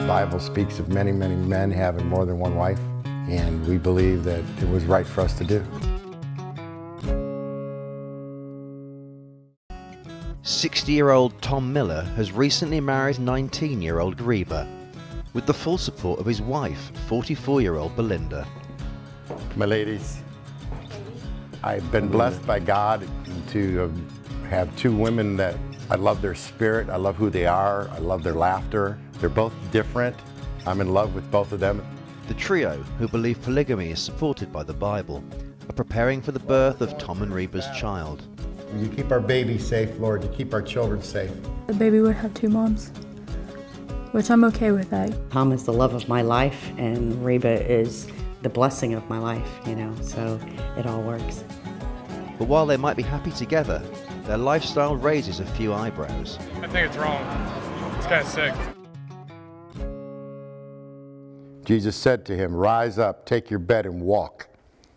The Bible speaks of many, many men having more than one wife, and we believe that it was right for us to do. 60-year-old Tom Miller has recently married 19-year-old Reba, with the full support of his wife, 44-year-old Belinda. My ladies, I've been blessed by God to have two women that I love their spirit, I love who they are, I love their laughter. They're both different. I'm in love with both of them. The trio, who believe polygamy is supported by the Bible, are preparing for the birth of Tom and Reba's child. You keep our baby safe, Lord. You keep our children safe. The baby would have two moms, which I'm okay with that. Tom is the love of my life, and Reba is the blessing of my life, so it all works. But while they might be happy together, their lifestyle raises a few eyebrows. I think it's wrong. It's kind of sick. Jesus said to him, "Rise up, take your bed and walk."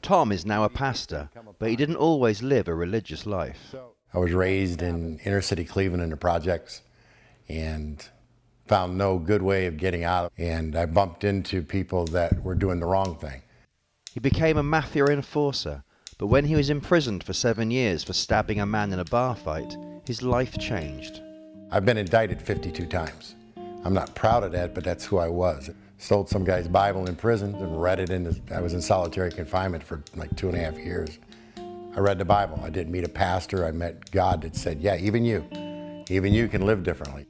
Tom is now a pastor, but he didn't always live a religious life. I was raised in inner city Cleveland in the projects and found no good way of getting out. And I bumped into people that were doing the wrong thing. He became a mafia enforcer, but when he was imprisoned for 7 years for stabbing a man in a bar fight, his life changed. I've been indicted 52 times. I'm not proud of that, but that's who I was. Stole some guy's Bible in prison and read it I was in solitary confinement for like 2.5 years. I read the Bible. I didn't meet a pastor. I met God that said, yeah, even you can live differently.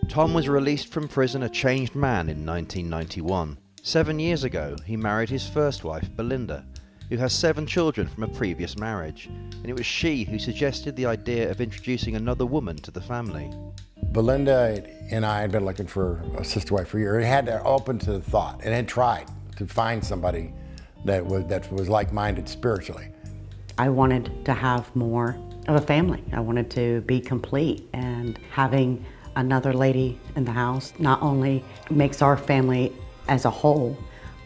Tom was released from prison a changed man in 1991. 7 years ago, he married his first wife, Belinda, who has 7 children from a previous marriage, and it was she who suggested the idea of introducing another woman to the family. Belinda and I had been looking for a sister wife for a year. It had to open to the thought and had tried to find somebody that was like-minded spiritually. I wanted to have more of a family. I wanted to be complete, and having another lady in the house not only makes our family as a whole,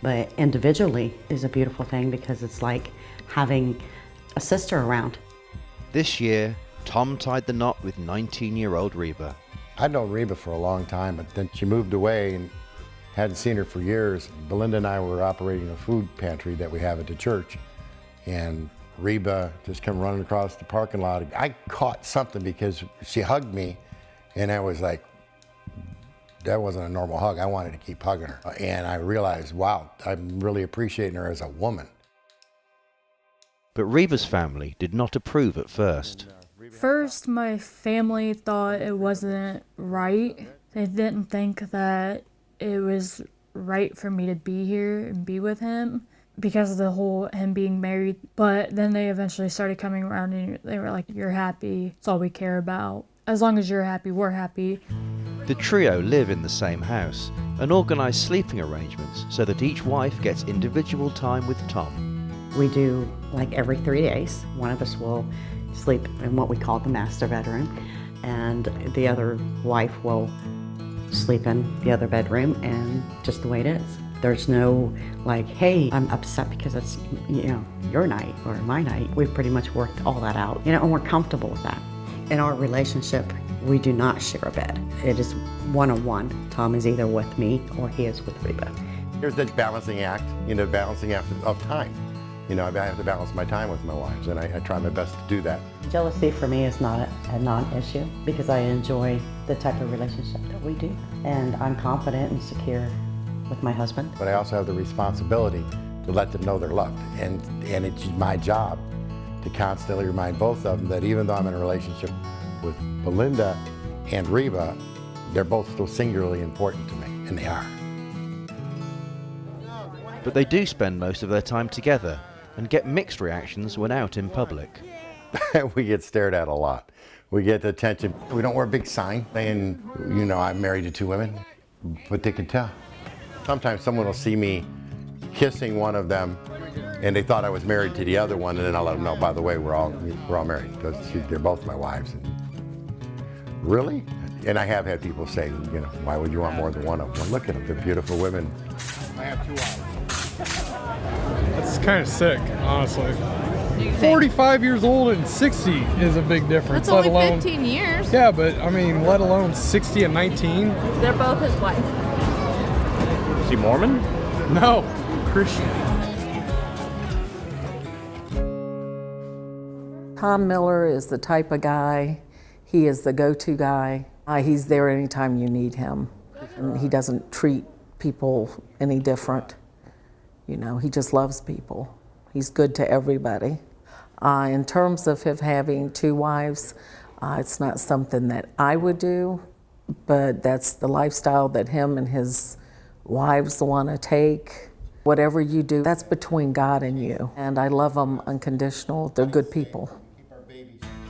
but individually is a beautiful thing because it's like having a sister around. This year, Tom tied the knot with 19-year-old Reba. I'd known Reba for a long time, but then she moved away and hadn't seen her for years. Belinda and I were operating a food pantry that we have at the church, and Reba just came running across the parking lot. I caught something because she hugged me, and I was like, that wasn't a normal hug. I wanted to keep hugging her. And I realized, wow, I'm really appreciating her as a woman. But Reba's family did not approve at first. First, my family thought it wasn't right. They didn't think that it was right for me to be here and be with him because of the whole him being married. But then they eventually started coming around and they were like, you're happy. It's all we care about. As long as you're happy, we're happy. The trio live in the same house and organise sleeping arrangements so that each wife gets individual time with Tom. We do like every 3 days. One of us will sleep in what we call the master bedroom, and the other wife will sleep in the other bedroom, and just the way it is. There's no like, hey, I'm upset because it's your night or my night. We've pretty much worked all that out, and we're comfortable with that. In our relationship, we do not share a bed. It is one-on-one. Tom is either with me or he is with Reba. Here's the balancing act, balancing act of time. I have to balance my time with my wives, and I try my best to do that. Jealousy for me is not a non-issue because I enjoy the type of relationship that we do. And I'm confident and secure with my husband. But I also have the responsibility to let them know they're loved. And it's my job to constantly remind both of them that even though I'm in a relationship with Belinda and Reba, they're both still singularly important to me, and they are. But they do spend most of their time together and get mixed reactions when out in public. We get stared at a lot. We get attention. We don't wear a big sign saying, I'm married to 2 women, but they can tell. Sometimes someone will see me kissing one of them and they thought I was married to the other one, and then I'll let them know, by the way, we're all married. They're both my wives. And, really? And I have had people say, why would you want more than one of them? Well, look at them, they're beautiful women. I have 2 wives. That's kind of sick, honestly. 45 years old and 60 is a big difference. That's only 15 years. Yeah, but I mean, let alone 60 and 19. They're both his wife. Is he Mormon? No, Christian. Tom Miller is the type of guy, he is the go-to guy. He's there anytime you need him. And he doesn't treat people any different. You know, he just loves people. He's good to everybody. In terms of him having two wives, it's not something that I would do, but that's the lifestyle that him and his wives want to take. Whatever you do, that's between God and you. And I love them unconditional. They're good people.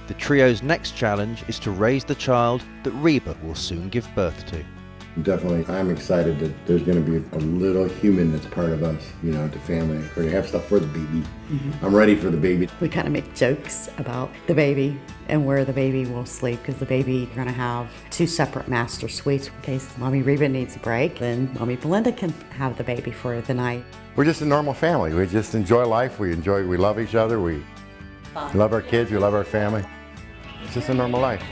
The trio's next challenge is to raise the child that Reba will soon give birth to. Definitely, I'm excited that there's going to be a little human that's part of us, you know, the family. We're going to have stuff for the baby. I'm ready for the baby. We kind of make jokes about the baby and where the baby will sleep, because the baby, we're going to have 2 separate master suites. In case Mommy Reba needs a break, then Mommy Belinda can have the baby for the night. We're just a normal family. We just enjoy life. We love each other. We love our kids. We love our family. It's just a normal life.